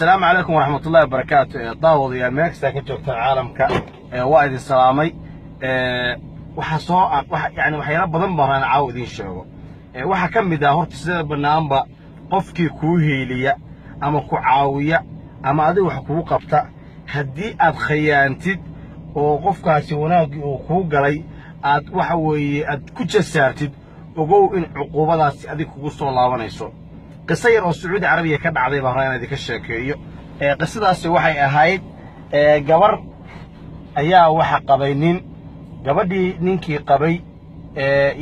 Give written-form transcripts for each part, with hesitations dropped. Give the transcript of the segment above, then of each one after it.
السلام عليكم ورحمة الله وبركاته. داود يا ماكس لكن جوكت العالم وايد السلامي وحصو يعني وحياة بدن بران عاودين شغو waxa kamid ah horta sida banaanba qofkii ku heeliya ama ku caawiya ama adiga wax ku qabta hadii aad khiyaantid oo qofkaasi wanaag uu ku galay aad waxa weeye aad ku jasaartid ogow in cuqubadaasi adiga kugu soo laabanayso qisayr oo Sacuudi Carabiya ka dhacday baa raayna idinka sheekeeyo qisadaasi waxay ahayd gabar ayaa waxa qabay gabadhii ninkii qabay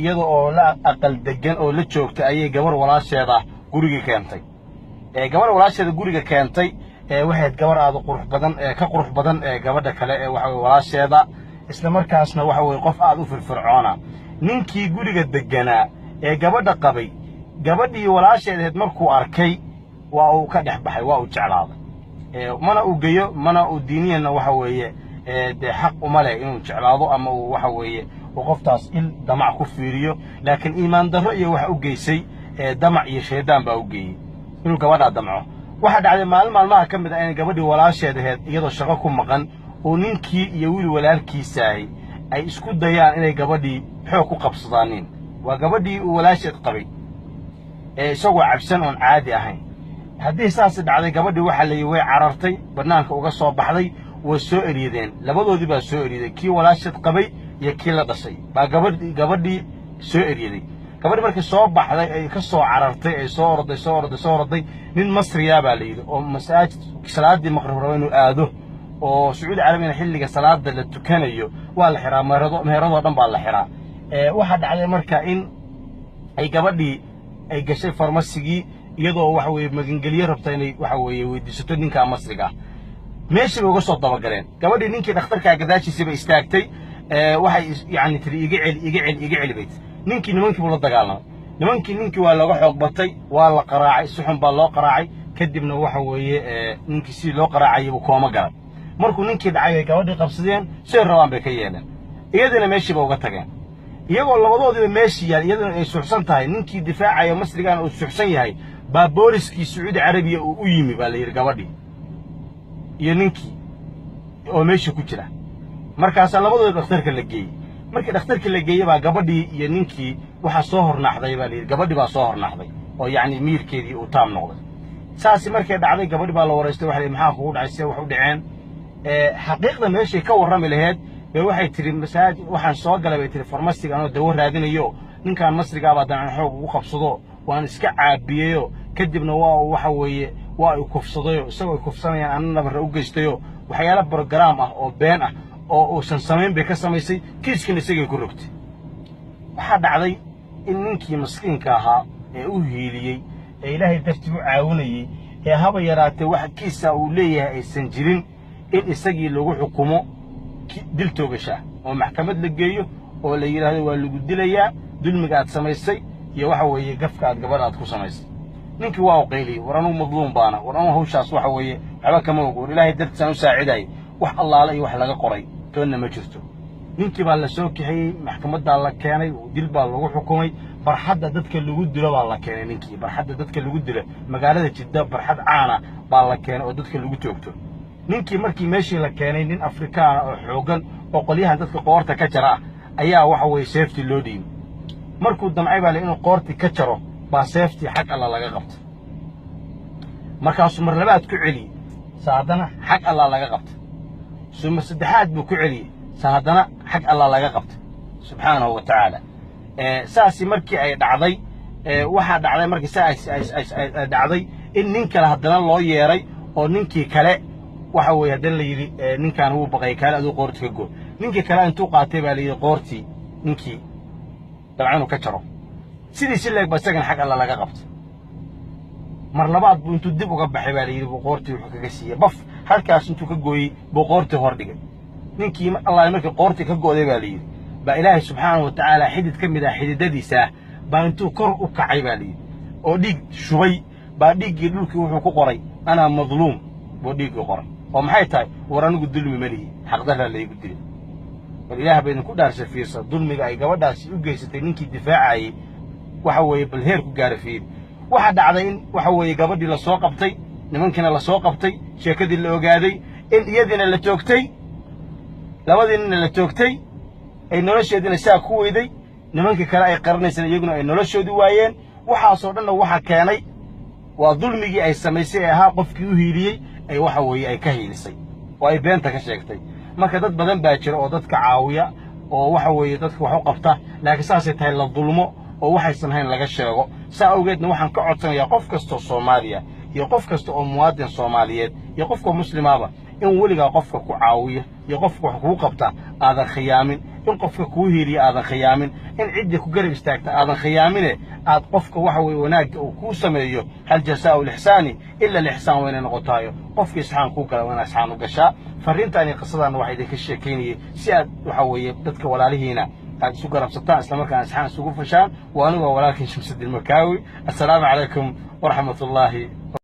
iyadoo oo la aqal degan oo la joogtay ayay gabar walaasheeda guriga keentay gabar walaasheeda guriga keentay waxay gabar aad u qurux badan ka qurux badan gabadha kale waxa walaasheeda isla markaasna waxa way qof aad u firfircoona ninkii guriga deganaa gabadha qabay gabadhii walaasheed markuu arkay waa uu ka dhaxbaxay waa uu jeclaaday mana uu geeyo mana uu diiniyana waxa weeye xaq uma leh inuu jeclaado ama uu waxa weeye وقفتاس إل دمع كفيريو لكن إيمان درء واحد أوجيسي دمع يشهدان بأوجي إنه جواد دمعه واحد على ما كم بدأ يعني جواد ولا شيء ده يضع شغلكم مغن وننكي يقول ولا الكيساي أي اسكت ضيان إنه جوادي حقوق قبضانين وجوادي ولا شيء قوي سوى عبسان عادي أهين هذه أساس على جوادي واحد اللي يوقع عرفتي برنامج وقصة بحري والسؤال يدين لبضوا دي بس سؤال يدين كي ولا شيء قوي يكيل دشي با gabadhii soo eriyay gabadhii markii soo baxday ay ka soo carartay ay soo orday nin masriya baa leeyahay oo masaajid salaadii maqrib rabo inuu aado oo Sacuudi Carabiga xilliga salaada la tukanayo waa la xiraa meherado dhan baa la xiraa waxa dhacday marka in ay gabadhii ay gashay farmasigii iyadoo waxa weeye magangeliye rabtay inay waxa weeye weydiisato ninka masriga meeshii uga soo dabagaleen gabadhii ninkii dhakhtarka gadaashiisa bay istaagtay waxay yani tiri iga celi bayt ninkii nimankii buu la dagaalamay ninkii waa laga xoog batay waa la qaraacay suxun baa loo qaraacay kadibna waxa weeye ninkii si loo qaraacay uu kooma galay markuu ninkii dhacay gabadhii qabsadeen si rabaan bay ka yeeleen iyadana meeshii ba uga tageen iyagoo labadoodiba meeshii yaal iyadana ay suxsan tahay ninkii difaacayo masrigan uu suxsan yahay baa booliskii Sacuudi Carabiya uu u yimi baa la yiri gabadhii iyo ninkii oo meeshii ku jira markaas labadooda dhakhtarka la geeyay markii dhakhtarka la geeyay baa gabadhii iyo ninkii waxa soo hornaxday baa leeyahay gabadhii baa soo hornaxday oo yaani miirkeedii uu taam noqday saasi markay dhacday gabadhii baa la wareystay waxa maxaa kugu dhacay wax u dhaceen xaqiiqda meeshii ka warrami lahayd bay waxay tiri masaajid waxaan soo galay bay tiri farmasiga anoo dawo raadinayo ninkan masriga baa daan xoog ugu qabsado waan iska caabiyeeyo kadibna waa waxa weeye waa uu kufsadayo isagoo kufsanayaan annaba ra u geystayo waxyaalo program ah oo been ah oo samayn bay ka samaysay kiiskan isagay ku rogtay waxa dhacday in ninkii maskiinka ahaa ee u hiiliyay ee Ilaahay dartii u caawinayay ee haba yaraatay wax kiisa uu leeyahay aysan jirin in isagii lagu xukumo dil toogasha oo maxkamad la geeyo oo la yiraahdo waa lagu dilayaa dulmiga aad samaysay iyo waxa weeye gafka aad gabadh aad ku samaysay ninkii waa qeyliyay waranu madluum baana waranu hawshaas waxa weeye waxba kama ogoon Ilaahay dartii aan u saaciday wax allaala iyo wax laga qoray toonna ma jirto ninkii baa la soo kixiyay maxkamadda la keenay dil baa lagu xukumay barxadda dadka lagu dilo baa la keenay ninkii barxadda dadka lagu dilo magaalada Jidda barxad caana baa la keenay oo dadka lagu toogto ninkii markii meeshii la keenay nin Afrikaan oo xoogan oo qolyahan dadka qoorta ka jara ayaa waxa weeye safety loo dhiibay markuu damcay baa inuu qoorti ka jaro baa safety xaq alla laga qabtay markaas mar labaad ku celi saadana xaq alla laga qabtay ثم سدحات بكعلي سهدنا حق الله لا يقبت سبحانه وتعالى ساسي مركي أي دعضي واحد دعضي مركي ساسي دعضي إن نينك لهدنا الله يري أو نينك كلا وحوي هدنا لي نينك كان هو بقى كلا ذو قورتي كجو نينك كلا أنتو قاتبة لي قورتي نينك طبعاً وكتره سيدي سلك بس كان حق الله لا يقبت مرلبات بنتو دبوا قبح بالي قورتي وحكاكسية بف halkaas intuu ka gooyay boqorti hor dhigay ninkii Allah markii qoorti ka gooday baa leeyahay ba Ilaahay subhanahu wa ta'ala xidid kamid ah xididadiisa baa intuu kor u kacay baa leeyahay oo dhig shubay baa dhigii dhulkii wuxuu ku qoray ana madluum boo dhigii qoray oo maxay tahay waranigu dulmi malihi xaqdara la igu dilay bal Ilaahay baa ku dhaarsay fiirsa dulmiga ay gabadhaasi u geysatay ninkii difaacay waxa weeye bal heer ku gaarafiyay waxa dhacday in waxa weeye gabadhii la soo qabtay nimankiina la soo qabtay sheekadii la ogaaday in iyadiina la toogtay labadii ninna la toogtay ay nolosheedina saa ku weyday nimankii kale ay qaranaysana iyaguna ay noloshoodii waayeen waxaasoo dhanna waxa keenay waa dulmigii ay samaysay ee ahaa qofkii u hiiliyey ay waxa weeye ay ka hiilisay oo ay beenta ka sheegtay marka dad badan baa jira oo dadka caawiya oo waxa weeye dadka wax u qabta laakiin saasay tahay la dulmo oo waxaysan hayn laga sheego saa awgeedna waxaan ka codsanayaa qof kastoo Soomaaliya iyo qof kasta oo muwaadin Soomaaliyeed iyo qofka muslimaaba in weligaa qofka ku caawiya iyo qofka wax kugu qabta aadan khiyaamin in qofka kuu hiiliya aadan khiyaamin in cidda ku garab istaagta aadan khiyaamine aad qofka waxa weeye wanaagga uu kuu sameeyo hal jazaa'u lihsaani illa lihsaan wayna noqotaayo qofkii isxaan kuu gala wana isxaan u gashaa fariintaani qisadana waxay idinka sheekaynayay si aad waxa weeye dadka walaalihiina aad isu garabsataan isla markaana isxaan isugu fashaan waa anigu walaalkiin Shamsuddin Makaawi assalaamu calaykum waraxmatullaahi